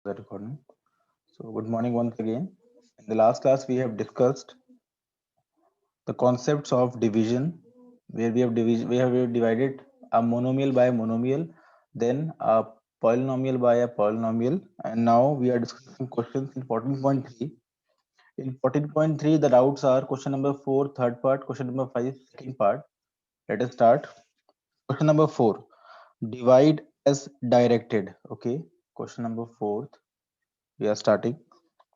the recording. So, good morning once again. In the last class, we have discussed the concepts of division, where we have divided a monomial by a monomial, then a polynomial by a polynomial, and now we are discussing questions in 14.3. In 14.3, the doubts are question number 4, third part, question number 5, second part. Let us start. Question number 4, divide as directed. Okay, question number 4. We are starting.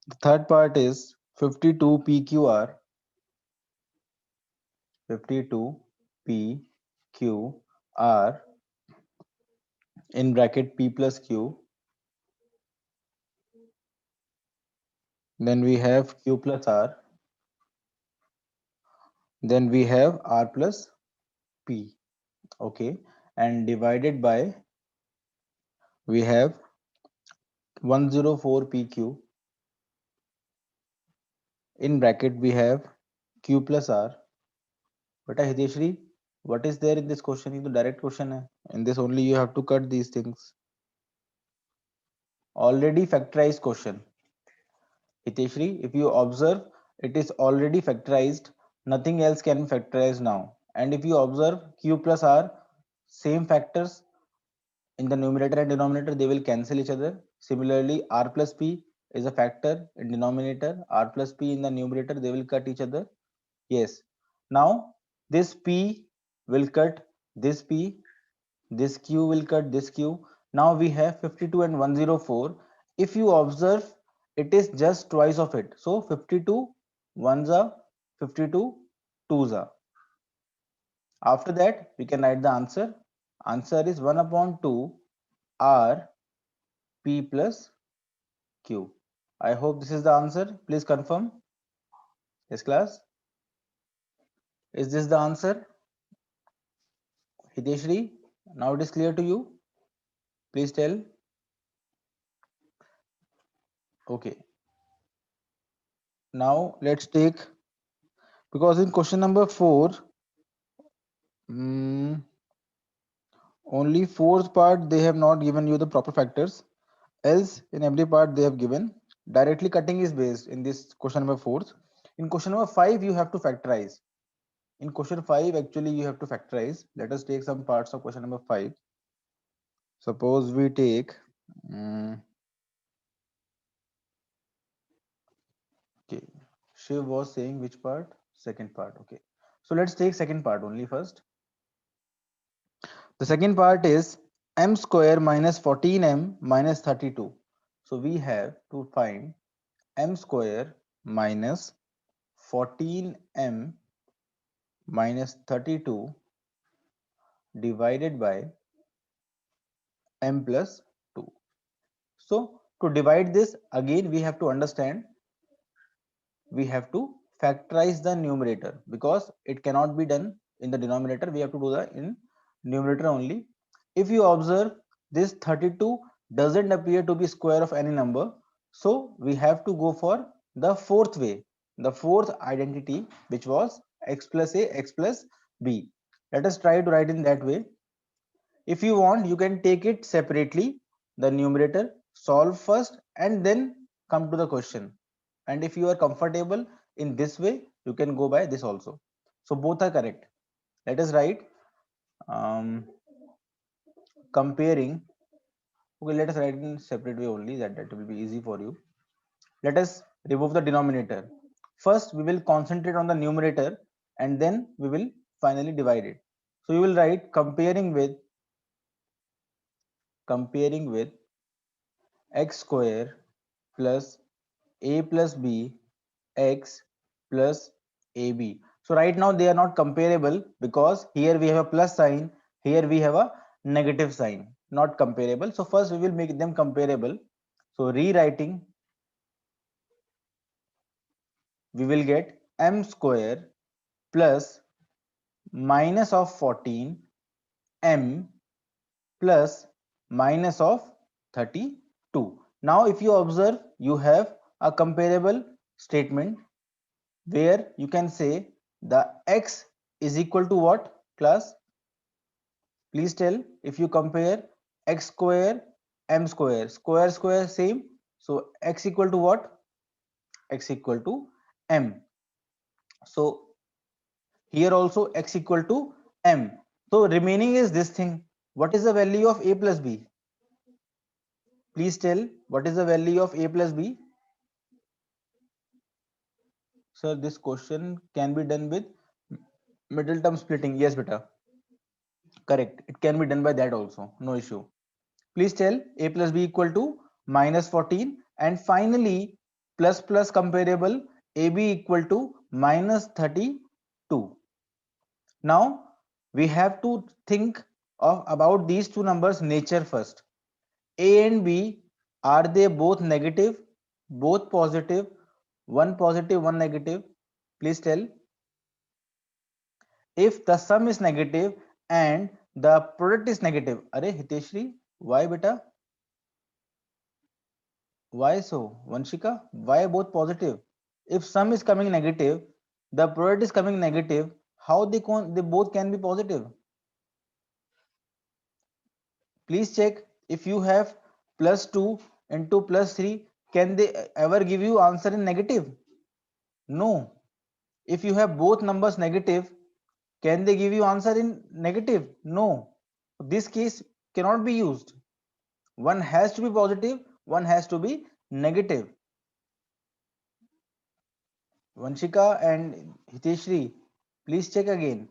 The third part is 52 PQR, 52 PQR in bracket P plus Q. Then we have Q plus R. Then we have R plus P. Okay. And divided by, we have 104 PQ. In bracket we have Q plus R. Beta Hideshri, what is there in this question? ये तो direct question है. In this only you have to cut these things. Already factorized question. Hiteshri, if you observe, it is already factorized. Nothing else can factorize now. And if you observe Q plus R, same factors in the numerator and denominator, they will cancel each other. Similarly, R plus P is a factor in denominator. R plus P in the numerator, they will cut each other. Yes. Now, this P will cut this P. This Q will cut this Q. Now we have 52 and 104. If you observe, it is just twice of it. So 52 ones are 52 twos are. After that, we can write the answer. Answer is 1 upon 2 R P plus Q. I hope this is the answer. Please confirm. Yes, class. Is this the answer? Hideshri, now it is clear to you. Please tell. Okay. Now let's take, because in question number 4, only fourth part they have not given you the proper factors, else in every part they have given. Directly cutting is based in this question number 4. In question number 5 you have to factorize. In question 5 actually you have to factorize. Let us take some parts of question number 5. Suppose we take okay, Shiv was saying which part? Second part. Okay, so let's take second part only first. The second part is m square minus 14m minus 32. So we have to find m square minus 14m minus 32 divided by m plus 2. So to divide this, again we have to understand, we have to factorize the numerator because it cannot be done in the denominator. We have to do that in numerator only. If you observe, this 32 doesn't appear to be square of any number, so we have to go for the fourth way, the fourth identity, which was x plus a x plus b. Let us try to write in that way. If you want, you can take it separately, the numerator, solve first and then come to the question. And if you are comfortable in this way, you can go by this also. So both are correct. Let us write comparing. Okay, let us write in separate way only, that will be easy for you. Let us remove the denominator. First, we will concentrate on the numerator and then we will finally divide it. So you will write comparing with x square plus a plus b x plus ab. So right now they are not comparable because here we have a plus sign, here we have a negative sign, not comparable. So first we will make them comparable. So rewriting, we will get m square plus minus of 14 m plus minus of 32. Now if you observe, you have a comparable statement where you can say the x is equal to what, class? Please tell. If you compare x square m square, square square same, So x equal to what? X equal to m. So here also x equal to m. So remaining is this thing. What is the value of a plus b? Please tell what is the value of a plus b? Sir, this question can be done with middle term splitting. Yes, beta. Correct. It can be done by that also. No issue. Please tell a plus b equal to minus 14, and finally plus plus comparable ab equal to minus 32. Now we have to think of about these two numbers nature first. A and B, are they both negative, both positive, one positive, one negative? Please tell. If the sum is negative and the product is negative. Arey Hiteshri, why beta? Why so? Vanshika, why both positive? If sum is coming negative, the product is coming negative, how they both can be positive? Please check if you have plus 2 into plus 3, can they ever give you answer in negative? No. If you have both numbers negative, can they give you answer in negative? No. This case cannot be used. One has to be positive, one has to be negative. Vanshika and Hiteshri, please check again.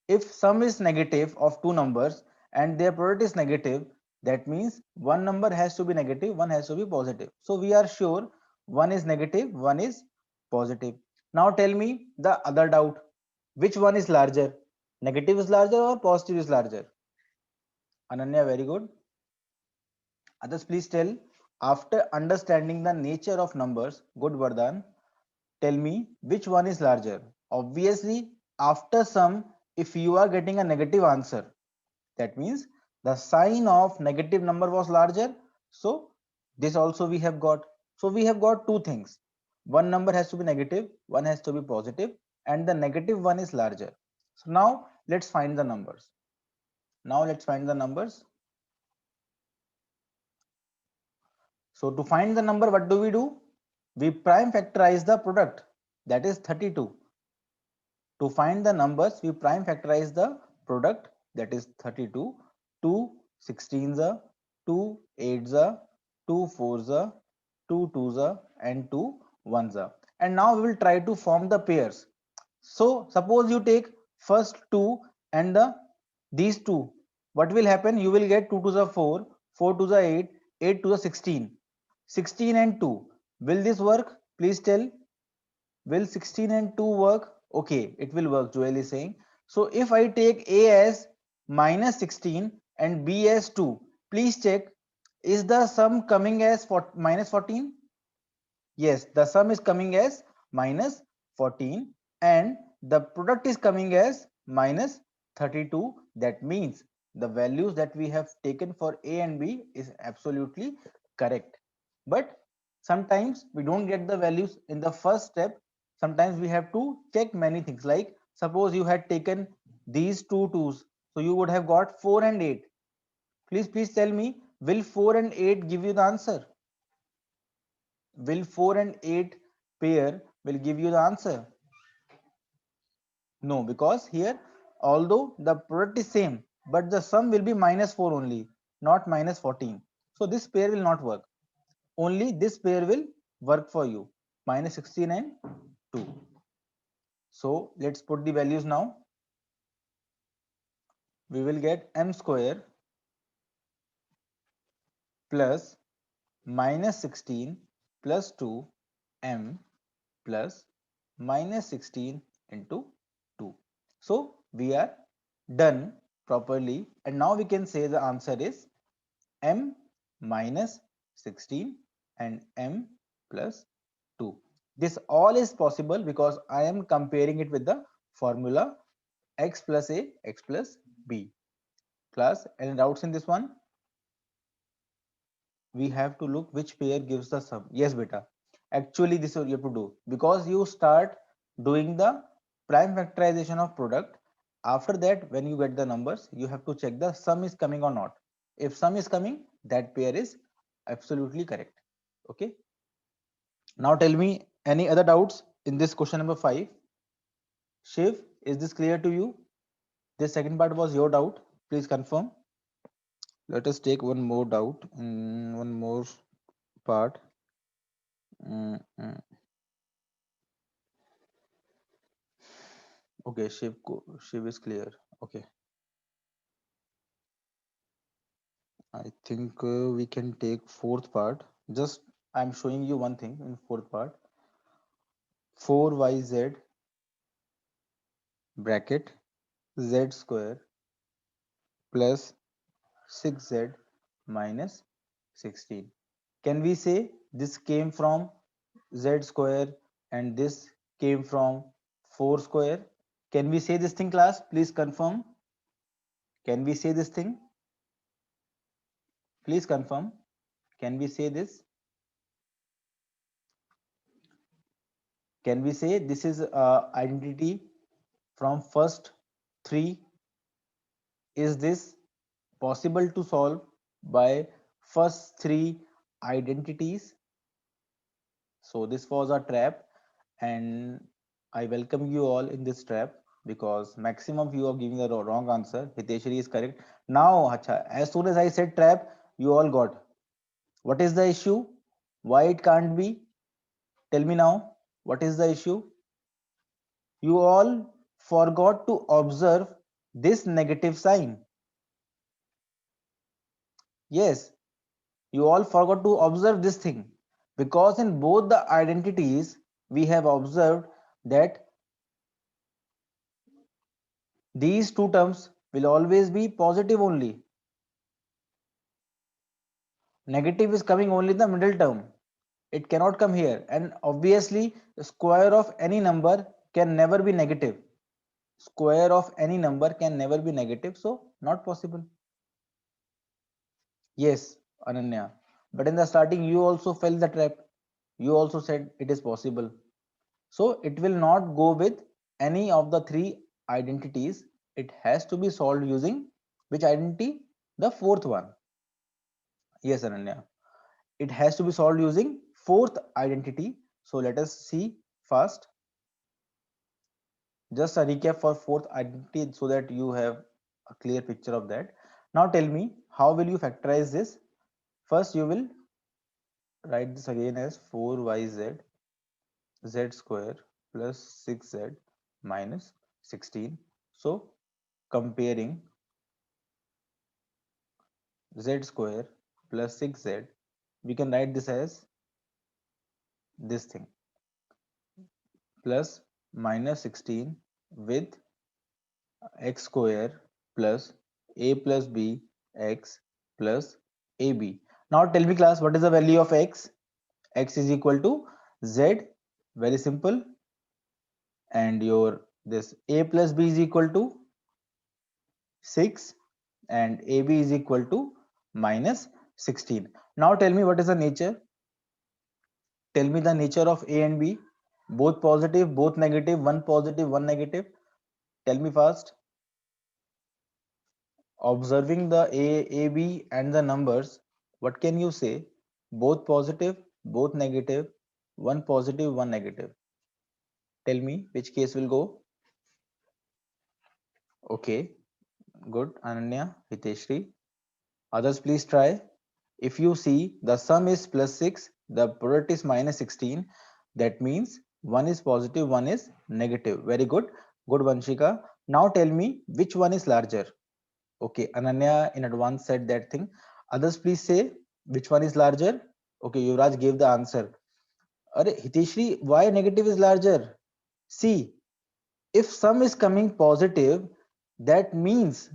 If sum is negative of two numbers and their product is negative, that means one number has to be negative, one has to be positive. So we are sure one is negative, one is positive. Now tell me the other doubt. Which one is larger? Negative is larger or positive is larger? Ananya, very good. Others, please tell. After understanding the nature of numbers, good Vardhan, tell me which one is larger. Obviously, after sum, if you are getting a negative answer, that means the sign of negative number was larger. So this also we have got. So we have got two things. One number has to be negative, one has to be positive, and the negative one is larger. So now let's find the numbers. Now let's find the numbers. So to find the number, what do? We prime factorize the product, that is 32. To find the numbers, we prime factorize the product, that is 32. 2 16s are, 2 8s are, 2 4s are, 2 2s are, and 2 1s are. And now we will try to form the pairs. So suppose you take first two and these two. What will happen? You will get 2 to the 4, 4 to the 8, 8 to the 16. 16 and 2. Will this work? Please tell. Will 16 and 2 work? Okay, it will work, Joel is saying. So if I take A as minus 16 and B as 2, please check, is the sum coming as minus 14? Yes, the sum is coming as minus 14 and the product is coming as minus 32. That means the values that we have taken for A and B is absolutely correct. But sometimes we don't get the values in the first step. Sometimes we have to check many things, like suppose you had taken these two twos, so you would have got 4 and 8. Please tell me, will 4 and 8 give you the answer? Will 4 and 8 pair will give you the answer? No, because here although the product is same, but the sum will be minus 4 only, not minus 14. So this pair will not work. Only this pair will work for you, minus 16 and 2. So let's put the values now. We will get m square plus minus 16 plus 2 m plus minus 16 into 2. So we are done properly, and now we can say the answer is m minus 16 and m plus 2. This all is possible because I am comparing it with the formula x plus a, x plus b. Class, any doubts in this one? We have to look which pair gives the sum. Yes, beta. Actually, this is what you have to do, because you start doing the prime factorization of product. After that, when you get the numbers, you have to check the sum is coming or not. If sum is coming, that pair is absolutely correct. Okay. Now tell me any other doubts in this question number 5. Shiv, is this clear to you? This second part was your doubt. Please confirm. Let us take one more doubt, one more part. Mm, mm. Okay, Shiv is clear. Okay, I think we can take fourth part. Just I'm showing you one thing in fourth part. 4yz bracket z square plus 6z minus 16. Can we say this came from z square and this came from 4 square? Can we say this thing, class? Please confirm. Can we say this thing? Please confirm. Can we say this? Can we say this is identity from first three? Is this possible to solve by first three identities? So this was a trap, and I welcome you all in this trap because maximum of you are giving the wrong answer. Hiteshri is correct. Now, acha, as soon as I said trap, you all got. What is the issue? Why it can't be? Tell me now. What is the issue? You all forgot to observe this negative sign. Yes, you all forgot to observe this thing because in both the identities we have observed that these two terms will always be positive only. Negative is coming only in the middle term. It cannot come here, and obviously the square of any number can never be negative. Square of any number can never be negative, so not possible. Yes, Ananya. But in the starting, you also fell the trap. You also said it is possible. So it will not go with any of the three identities. It has to be solved using which identity? The fourth one. Yes, Ananya. It has to be solved using fourth identity. So let us see first. Just a recap for fourth identity so that you have a clear picture of that. Now tell me, how will you factorize this? First, you will write this again as 4yz z square plus 6z minus 16. So comparing z square plus 6z, we can write this as this thing plus minus 16 with x square plus a plus b x plus ab. Now tell me class, what is the value of x? X is equal to z, very simple, and your this a plus b is equal to 6 and AB is equal to minus 16. Now tell me what is the nature? Tell me the nature of A and B. Both positive, both negative, one positive, one negative. Tell me fast. Observing the AB and the numbers, what can you say? Both positive, both negative, one positive, one negative. Tell me which case will go. Okay, good. Ananya, Hiteshri. Others please try. If you see the sum is plus 6, the product is minus 16. That means one is positive, one is negative. Very good. Good, Vanshika. Now tell me which one is larger. Okay, Ananya in advance said that thing. Others please say which one is larger. Okay, Yuvraj gave the answer. Are Hiteshri, why negative is larger? See, if sum is coming positive, that means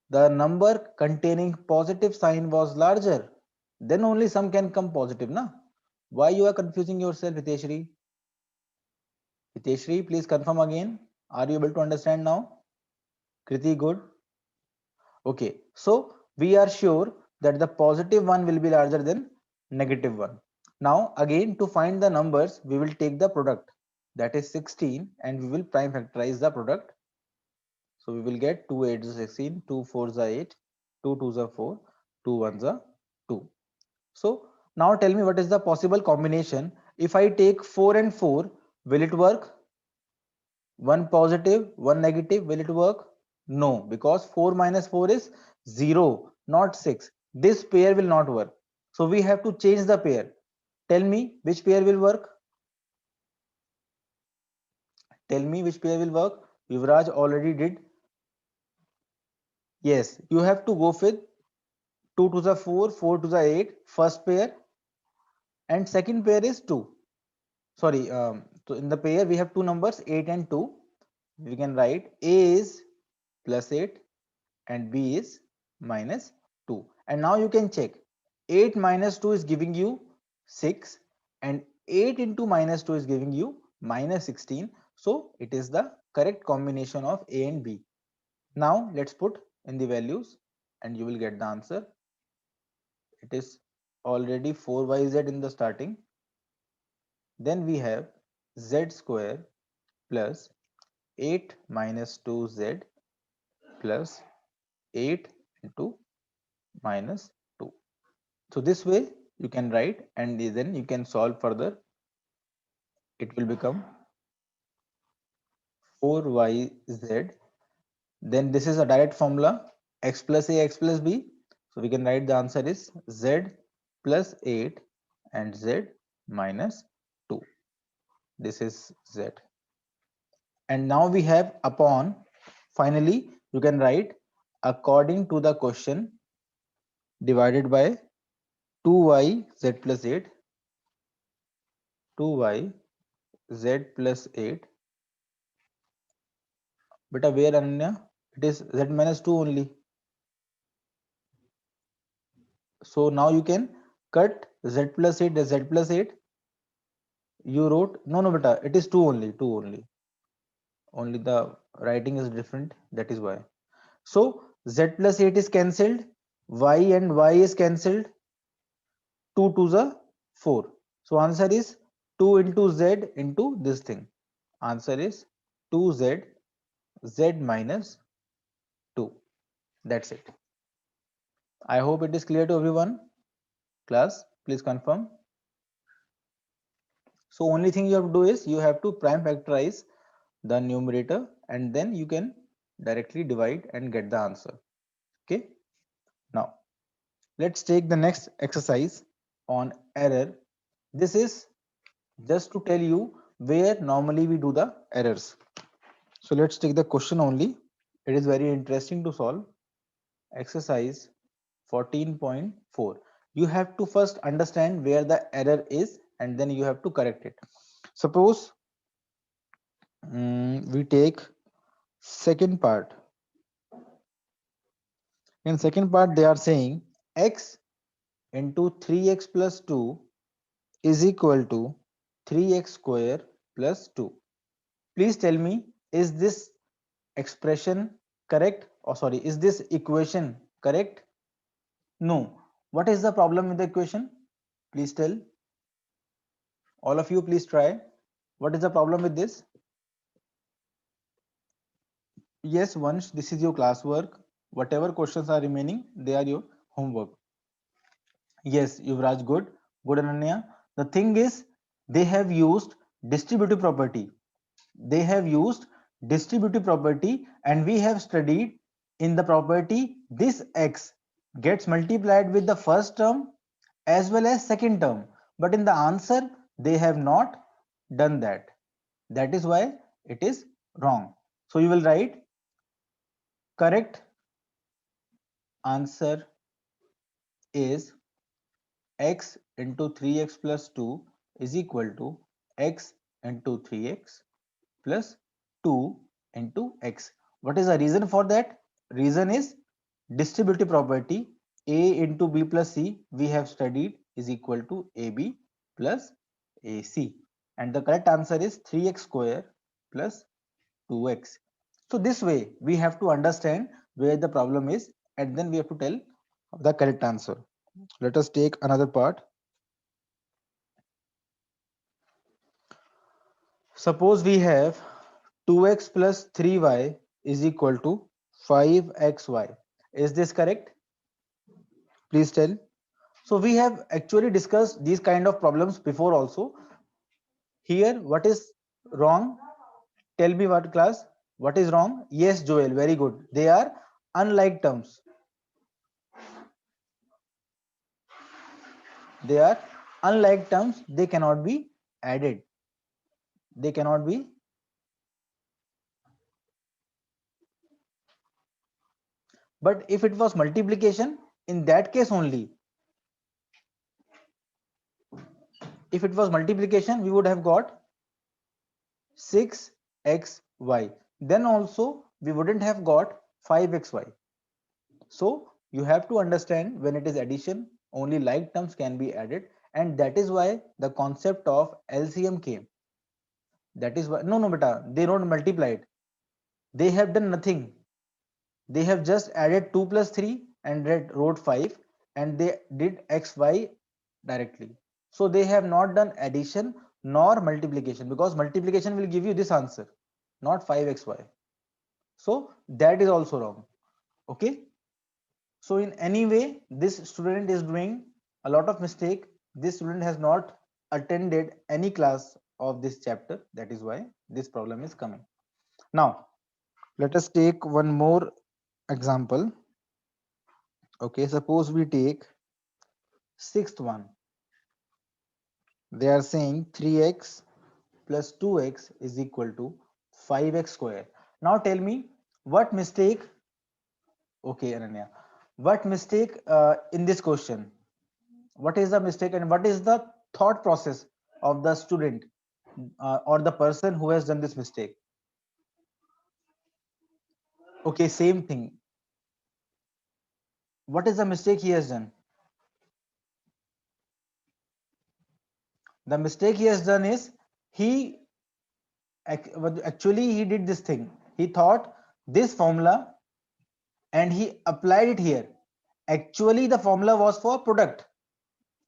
the number containing positive sign was larger, then only sum can come positive, na? Why you are confusing yourself, Hiteshri? Hiteshri, please confirm again. Are you able to understand now? Kriti, good. Okay, so we are sure that the positive one will be larger than negative one. Now again, to find the numbers, we will take the product, that is 16, and we will prime factorize the product. So we will get 2 8 is 16, 2 4 is 8, 2 2 is 4, 2 1 is 2. So Now tell me what is the possible combination. If I take 4 and 4, will it work? One positive, one negative, will it work? No, because 4 minus 4 is 0, not 6. This pair will not work. So we have to change the pair. Tell me which pair will work. Tell me which pair will work. Yuvraj already did. Yes, you have to go with 2 to the 4, 4 to the 8, first pair, and second pair is 2. Sorry, so in the pair we have two numbers 8 and 2. We can write A is plus 8 and B is minus 2. And now you can check 8 minus 2 is giving you 6 and 8 into minus 2 is giving you minus 16. So it is the correct combination of A and B. Now let's put in the values and you will get the answer. It is already 4yz in the starting. Then we have z square plus 8 minus 2z plus 8 into minus 2. So this way you can write and then you can solve further. It will become 4yz. Then this is a direct formula, x plus a, x plus b. So we can write the answer is z plus 8 and z minus 2. This is z. And now we have upon. Finally, you can write according to the question divided by 2y z plus 8, 2y z plus 8. Beta, where Ananya? It is z minus 2 only. So now you can cut z plus 8 as z plus 8. You wrote, no, beta, it is 2 only, 2 only. Only the writing is different, that is why. So z plus 8 is cancelled, y and y is cancelled, 2 to the 4. So answer is 2 into z into this thing. Answer is 2z, z minus 2. That's it. I hope it is clear to everyone. Class, please confirm. So only thing you have to do is you have to prime factorize the numerator and then you can directly divide and get the answer. Okay. Now let's take the next exercise on error. This is just to tell you where normally we do the errors. So let's take the question only. It is very interesting to solve. Exercise 14.4. You have to first understand where the error is and then you have to correct it. Suppose we take second part. In second part they are saying x into 3x plus 2 is equal to 3x square plus 2. Please tell me, is this expression correct? Or sorry, is this equation correct? No. What is the problem with the equation? Please tell. All of you, please try. What is the problem with this? Yes, once this is your classwork. Whatever questions are remaining, they are your homework. Yes, Yuvraj, good. Good, Ananya. The thing is, they have used distributive property. They have used distributive property and we have studied in the property this x gets multiplied with the first term as well as second term. But in the answer, they have not done that. That is why it is wrong. So you will write correct answer is x into 3x plus 2 is equal to x into 3x plus 2 into x. What is the reason for that? Reason is distributive property a into b plus c we have studied is equal to ab plus ac, and the correct answer is 3x square plus 2x. So this way we have to understand where the problem is and then we have to tell the correct answer. Let us take another part. Suppose we have 2x plus 3y is equal to 5xy. Is this correct? Please tell. So we have actually discussed these kind of problems before also. Here, what is wrong? Tell me what, class? What is wrong? Yes, Joel, very good. They are unlike terms. They are unlike terms. They cannot be added. They cannot be. But if it was multiplication, in that case only, if it was multiplication, we would have got 6xy. Then also we wouldn't have got 5xy. So you have to understand, when it is addition, only like terms can be added, and that is why the concept of LCM came. That is why, no, beta, they don't multiply it. They have done nothing. They have just added 2 plus 3 and wrote 5, and they did xy directly. So they have not done addition nor multiplication, because multiplication will give you this answer, not 5xy. So that is also wrong. Okay. So in any way, this student is doing a lot of mistake. This student has not attended any class of this chapter. That is why this problem is coming. Now, let us take one more example. Okay, suppose we take sixth one. They are saying 3x plus 2x is equal to 5x square. Now tell me what mistake. Okay, Ananya, what mistake in this question? What is the mistake and what is the thought process of the student or the person who has done this mistake? Okay, same thing. What is the mistake he has done? The mistake he has done is, he actually he did this thing. He thought this formula and he applied it here. Actually the formula was for product.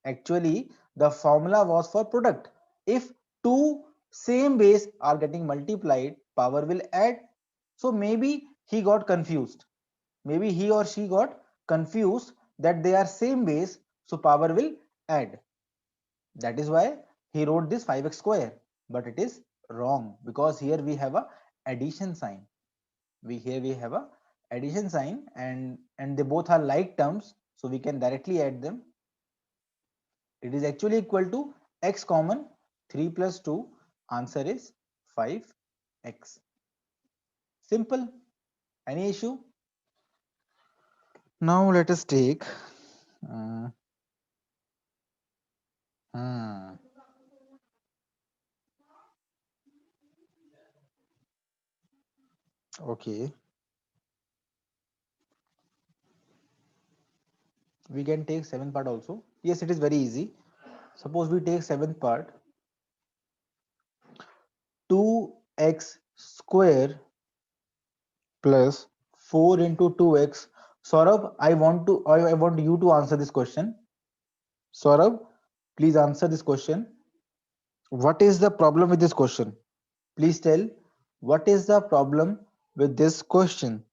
Actually the formula was for product. If two same base are getting multiplied, power will add. So maybe he got confused. Maybe he or she got confused that they are same base, so power will add. That is why he wrote this 5x square, but it is wrong, because here we have a addition sign. We have a addition sign, and they both are like terms, so we can directly add them. It is actually equal to x common, 3 plus 2, answer is 5x. Simple. Any issue? Now let us take uh, hmm, okay, we can take seventh part also. Yes, it is very easy. Suppose we take seventh part. 2x square plus 4 into 2x. Saurabh, I want you to answer this question. Saurabh, please answer this question. What is the problem with this question? Please tell, what is the problem with this question?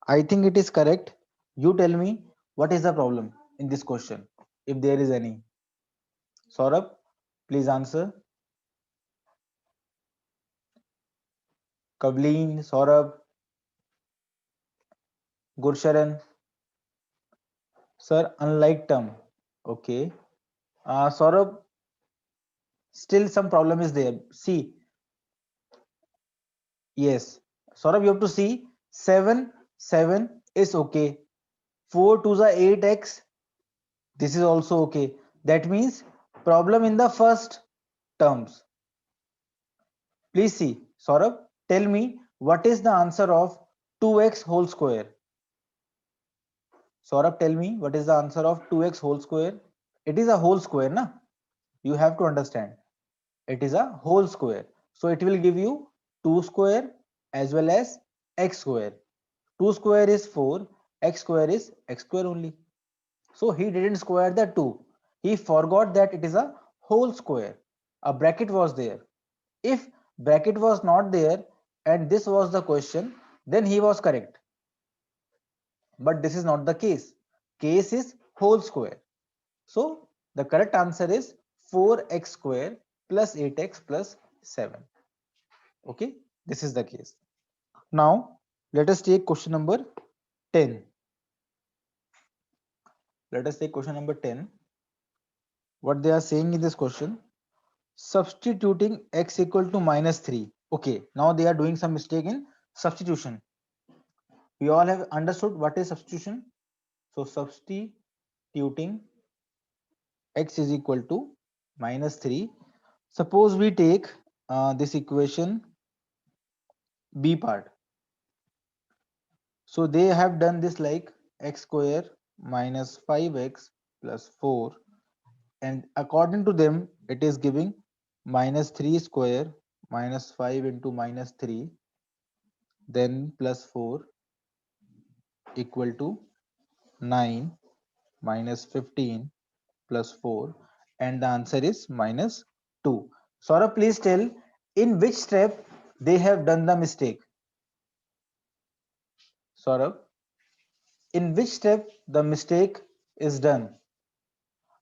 I think it is correct. You tell me what is the problem in this question, if there is any. Saurabh, please answer. Kavleen, Saurabh, Gursharan. Sir, unlike term. Okay. Saurabh, still some problem is there. See, yes. Saurabh, you have to see 7, 7 is okay. 4 to the 8x, this is also okay. That means problem in the first terms. Please see, Saurabh, tell me what is the answer of 2x whole square? Saurabh, tell me what is the answer of 2x whole square? It is a whole square, na? You have to understand. It is a whole square. So it will give you 2 square as well as x square. 2 square is 4, x square is x square only. So he didn't square the 2. He forgot that it is a whole square. A bracket was there. If bracket was not there and this was the question, then he was correct. But this is not the case. Case is whole square. So the correct answer is 4x square plus 8x plus 7. Okay, this is the case. Now let us take question number 10. Let us take question number 10. What they are saying in this question: substituting x equal to minus 3. Okay, now they are doing some mistake in substitution. We all have understood what is substitution. So substituting x is equal to minus 3. Suppose we take this equation b part. So they have done this like x square minus 5x plus 4, and according to them it is giving minus 3 square minus 5 into minus 3 then plus 4 equal to 9 minus 15 plus 4, and the answer is minus 2. Saurabh, please tell in which step they have done the mistake. Saurabh, in which step the mistake is done?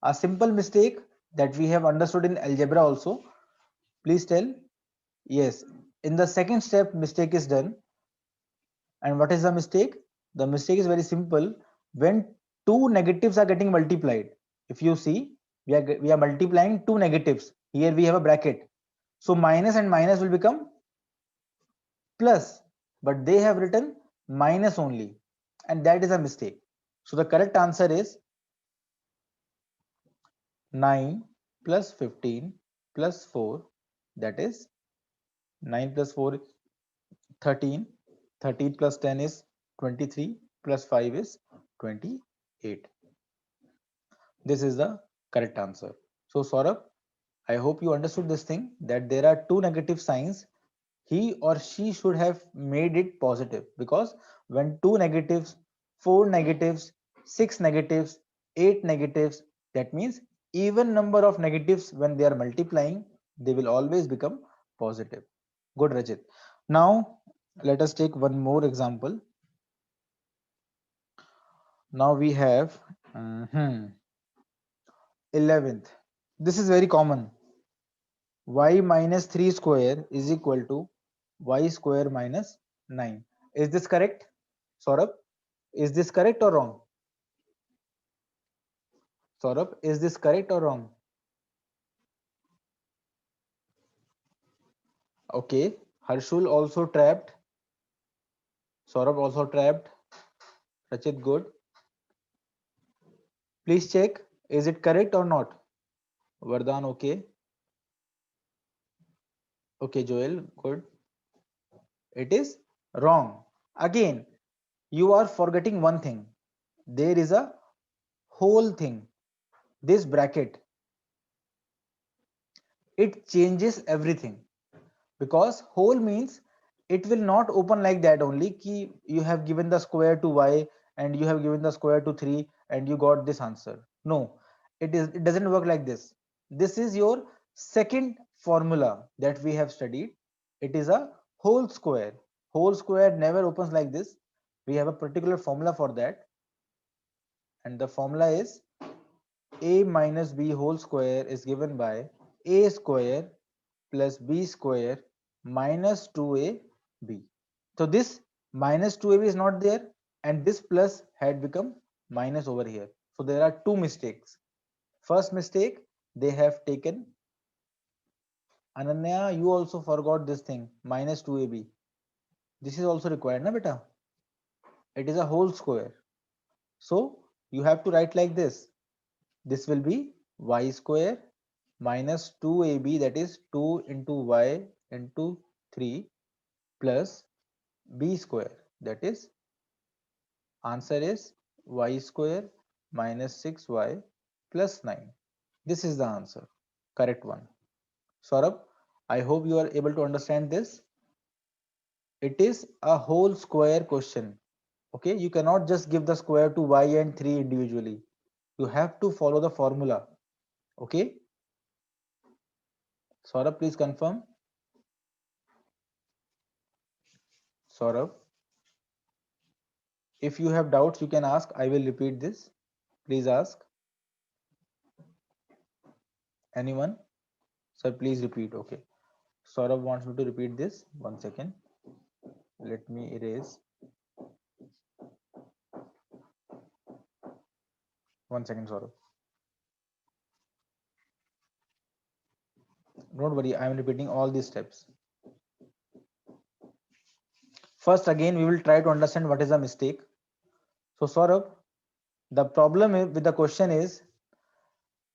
A simple mistake that we have understood in algebra also. Please tell. Yes, in the second step mistake is done. And what is the mistake? The mistake is very simple. When two negatives are getting multiplied, if you see, we are multiplying two negatives. Here we have a bracket. So minus and minus will become plus, but they have written minus only, and that is a mistake. So the correct answer is 9 plus 15 plus 4, that is 9 plus 4 13, 13 plus 10 is 23, plus 5 is 28. This is the correct answer. So Saurabh, I hope you understood this thing, that there are two negative signs. He or she should have made it positive, because when two negatives, four negatives, six negatives, eight negatives, that means even number of negatives, when they are multiplying, they will always become positive. Good, Rajit. Now let us take one more example. Now we have 11th. This is very common. Y minus 3 square is equal to y square minus 9. Is this correct, Saurabh? Is this correct or wrong? Saurabh, is this correct or wrong? Okay, Harshul also trapped. Saurabh also trapped. Rachit, good. Please check. Is it correct or not? Vardhan, okay. Okay, Joel, good. It is wrong. Again, you are forgetting one thing. There is a whole thing. This bracket, it changes everything, because whole means it will not open like that only ki you have given the square to y and you have given the square to 3 and you got this answer. No, it doesn't work like this. This is your second formula that we have studied. It is a whole square. Whole square never opens like this. We have a particular formula for that, and the formula is a minus b whole square is given by a square plus b square minus 2ab. So this minus 2ab is not there, and this plus had become minus over here. So there are two mistakes. First mistake, they have taken, Ananya, you also forgot this thing, minus 2ab. This is also required, na beta? It is a whole square. So you have to write like this. This will be y square minus 2ab, that is 2 into y into 3, plus b square, that is answer is y square minus 6y plus 9. This is the answer, correct one. Saurabh, I hope you are able to understand this. It is a whole square question. Okay, you cannot just give the square to y and 3 individually. You have to follow the formula. Okay, Saurabh, please confirm. Saurabh, if you have doubts, you can ask. I will repeat this. Please ask. Anyone? Sir, please repeat. Okay. Saurabh wants me to repeat this. 1 second. Let me erase. 1 second, Saurabh. Don't worry, I am repeating all these steps. First, again, we will try to understand what is the mistake. So, Saurabh, the problem with the question is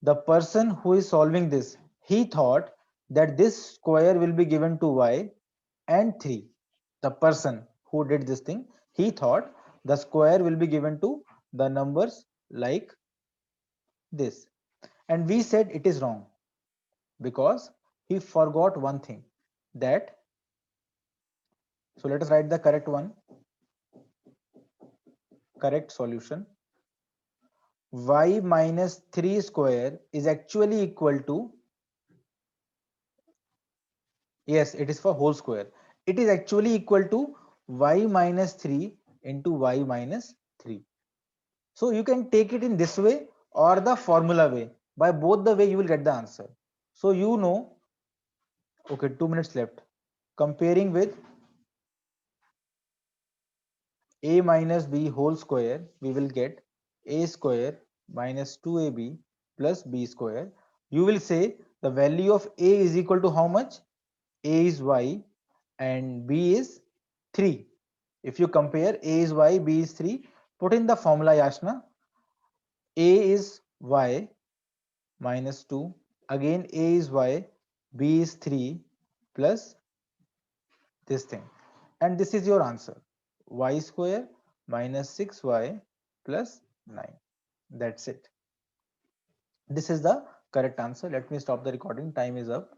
the person who is solving this, he thought that this square will be given to y and 3. The person who did this thing, he thought the square will be given to the numbers like this. And we said it is wrong because he forgot one thing, that, so let us write the correct one, correct solution. Y minus 3 square is actually equal to, yes, it is for whole square. It is actually equal to y minus 3 into y minus 3. So you can take it in this way or the formula way. By both the way you will get the answer. So you know, okay, 2 minutes left. Comparing with a minus b whole square, we will get a square minus 2ab plus b square. You will say the value of a is equal to how much? A is y and b is 3. If you compare, a is y, b is 3, put in the formula, Yashna. A is y minus 2, again a is y, b is 3 plus this thing, and this is your answer, y square minus 6y plus 9. That's it. This is the correct answer. Let me stop the recording, time is up.